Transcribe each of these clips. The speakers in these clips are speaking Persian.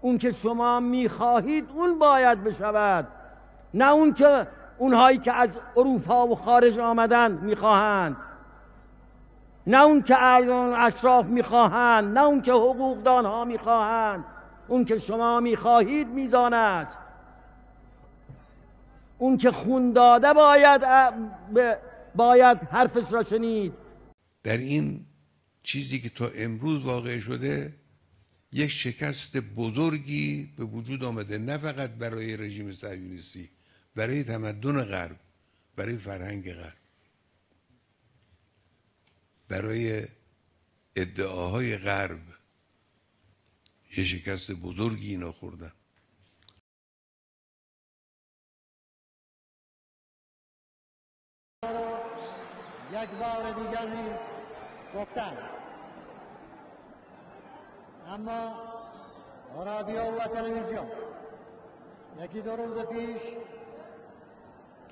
اون که شما میخواهید اون باید بشود، نه اون که اونهایی که از اروپا و خارج آمدن میخواهند، نه اون که اشراف میخواهند، نه اون که حقوقدان ها میخواهند. اون که شما میخواهید میزان است. اون که خون داده باید حرفش را شنید. در این چیزی که تا امروز واقع شده یک شکست بزرگی به وجود آمده، نه فقط برای رژیم صهیونیستی، برای تمدن غرب، برای فرهنگ غرب، برای ادعاهای غرب. یه شکست بزرگی اینا خوردن. یک بار دیگر نیز گفتم، اما رادیو و تلویزیون یکی دو روز پیش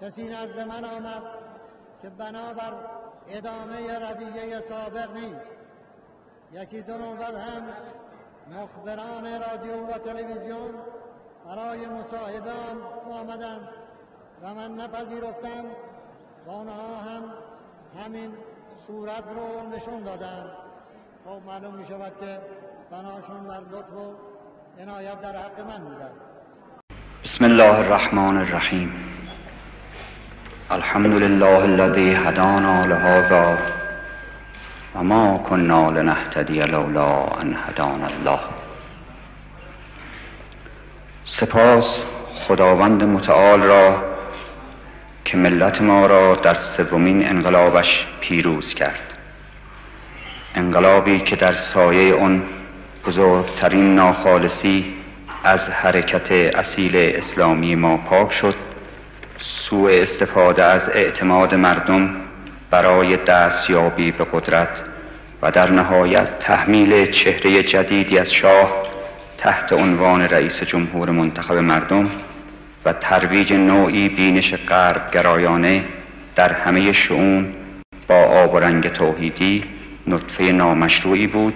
کسی نزد من آمد که بنابر ادامه رویه سابق نیست. یکی دو نوبت هم مخبران رادیو و تلویزیون برای مصاحبه آمدند و من نپذیرفتم و آنها هم همین صورت رو نشون دادند. خب معلوم می شود که بناشون بر لطف و عنایت در حق من بوده است. بسم الله الرحمن الرحیم. الحمد لله الذي هدانا لهذا و ما كنا لنهتدی لولا ان هدانا الله. سپاس خداوند متعال را که ملت ما را در سومین انقلابش پیروز کرد. انقلابی که در سایه آن بزرگترین ناخالصی از حرکت اصیل اسلامی ما پاک شد. سوء استفاده از اعتماد مردم برای دستیابی به قدرت و در نهایت تحمیل چهره جدیدی از شاه تحت عنوان رئیس جمهور منتخب مردم و ترویج نوعی بینش غرب گرایانه در همه شئون با آب و رنگ توحیدی نطفه نامشروعی بود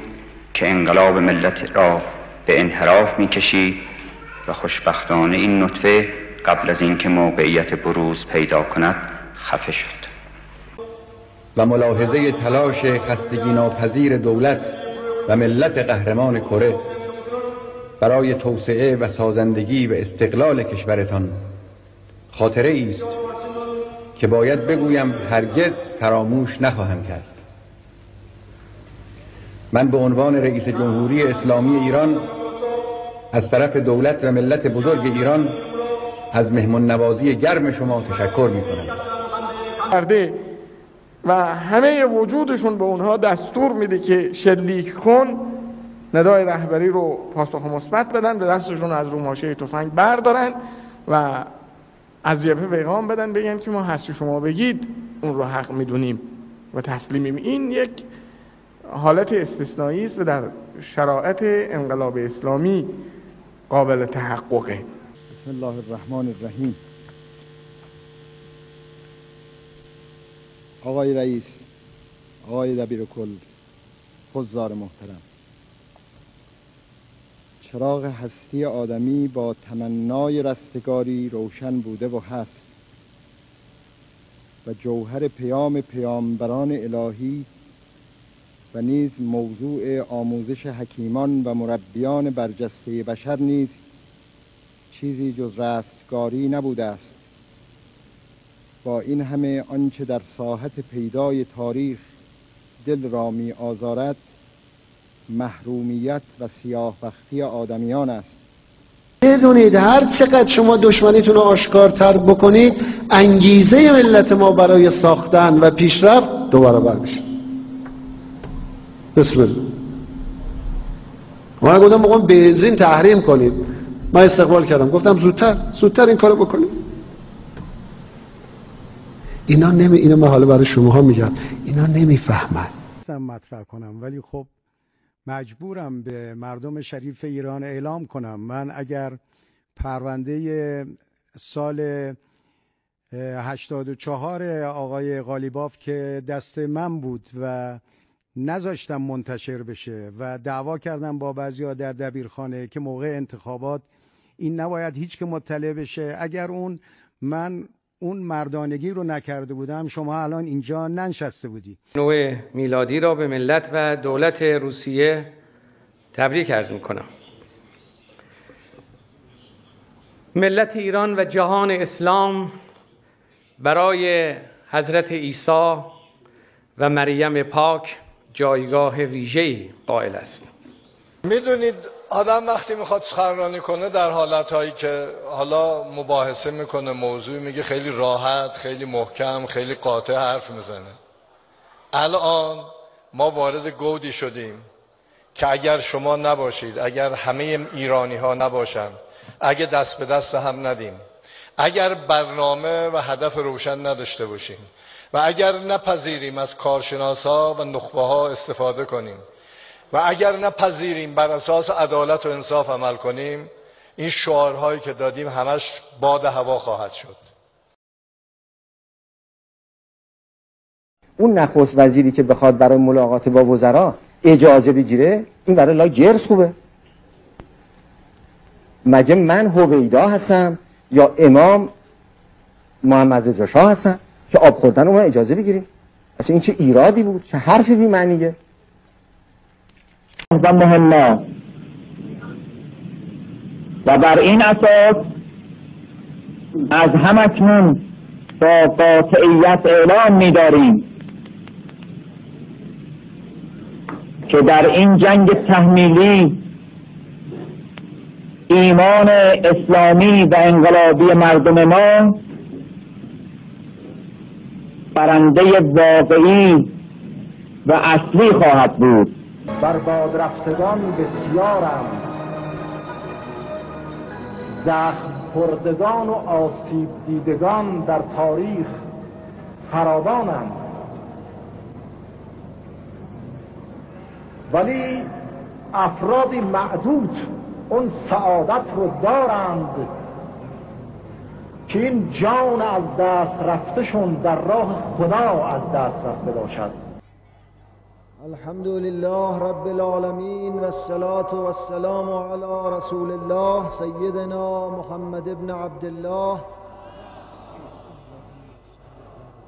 که انقلاب ملت را به انحراف می‌کشید و خوشبختانه این نطفه قبل از اینکه موقعیت بروز پیدا کند خفه شد. و ملاحظه تلاش خستگی ناپذیر دولت و ملت قهرمان کره برای توسعه و سازندگی و استقلال کشورتان خاطره است که باید بگویم هرگز فراموش نخواهم کرد. من به عنوان رئیس جمهوری اسلامی ایران از طرف دولت و ملت بزرگ ایران از مهمان نوازی گرم شما تشکر می‌کنم. و همه وجودشون به اونها دستور میده که شلیک کن، ندای رهبری رو پاسخ مثبت بدن، به دستشون از رو ماشه تفنگ بردارن و از جبهه پیغام بدن، بگن که ما هرچی شما بگید اون رو حق میدونیم و تسلیمیم. این یک حالت استثنایی است و در شرایط انقلاب اسلامی قابل تحققه. بسم الله الرحمن الرحیم. آقای رئیس، آقای دبیرکل، حضار محترم، چراغ هستی آدمی با تمنای رستگاری روشن بوده و هست و جوهر پیام پیامبران الهی و نیز موضوع آموزش حکیمان و مربیان برجسته بشر نیز چیزی جز رستگاری نبوده است. با این همه آنچه در ساحت پیدای تاریخ دل را می آزارد محرومیت و سیاه‌بختی آدمیان است. بدونید هر چقدر شما دشمنیتون رو آشکارتر بکنید انگیزه ملت ما برای ساختن و پیشرفت دو برابر میشه. بسم الله. من گفتم بگم بنزین تحریم کنید، من استقبال کردم، گفتم زودتر این کارو بکنید. اینا اینو من حالا برای شماها میگم، اینا نمیفهمن. مطرح کنم ولی خب مجبورم به مردم شریف ایران اعلام کنم. من اگر پرونده سال 84 آقای قالیباف که دست من بود و نذاشتم منتشر بشه و دعوا کردم با بعضیا در دبیرخانه که موقع انتخابات این نباید هیچ که مطلع بشه. اگر من اون مردانگی رو نکرده بودم شما الان اینجا ننشسته بودی. نو میلادی را به ملت و دولت روسیه تبریک عرض میکنم. ملت ایران و جهان اسلام برای حضرت عیسی و مریم پاک جایگاه ویژه‌ای قائل است. میدونید آدم وقتی میخواد سخنرانی کنه در حالتهایی که حالا مباحثه میکنه موضوع میگه خیلی راحت، خیلی محکم، خیلی قاطع حرف میزنه. الان ما وارد گودی شدیم که اگر شما نباشید، اگر همه ایرانی ها نباشن، اگه دست به دست هم ندیم، اگر برنامه و هدف روشن نداشته باشیم و اگر نپذیریم از کارشناسا و نخبه ها استفاده کنیم و اگر نپذیریم بر اساس عدالت و انصاف عمل کنیم، این شعارهایی که دادیم همش باد هوا خواهد شد. اون نخست وزیری که بخواد برای ملاقات با وزرا اجازه بگیره، این برای لای جرس خوبه. مگه من هویدا هستم یا امام محمد رضا شاه هستم که آب خوردن رو ما اجازه بگیریم؟ اصلا این چه ایرادی بود؟ چه حرفی بی معنیه؟ و مهمه و بر این اساس از همکنون با قاطعیت اعلام می‌داریم که در این جنگ تحمیلی ایمان اسلامی و انقلابی مردم ما برنده واقعی و اصلی خواهد بود. بر باد رفتگان بسیارم، زخم خوردگان و آسیب دیدگان در تاریخ فراوانند، ولی افرادی معدود اون سعادت رو دارند که این جان از دست رفتشون در راه خدا از دست رفته باشد. الحمد لله رب العالمين والصلاة والسلام على رسول الله سيدنا محمد بن عبد الله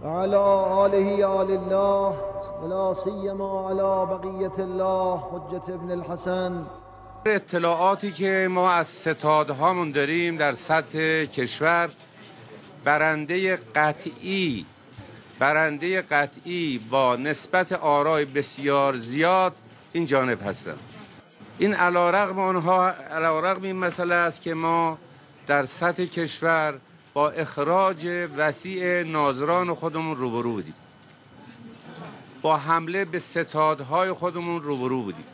وعلى آله آل الله ولا سيما على بقية الله حجة ابن الحسن. اطلاعاتی که ما از ستادهامون داریم در سطح کشور، برنده قطعی با نسبت آرای بسیار زیاد این جانب هستند. این علیرغم این مسئله است که ما در سطح کشور با اخراج وسیع ناظران خودمون روبرو بودیم، با حمله به ستادهای خودمون روبرو بودیم.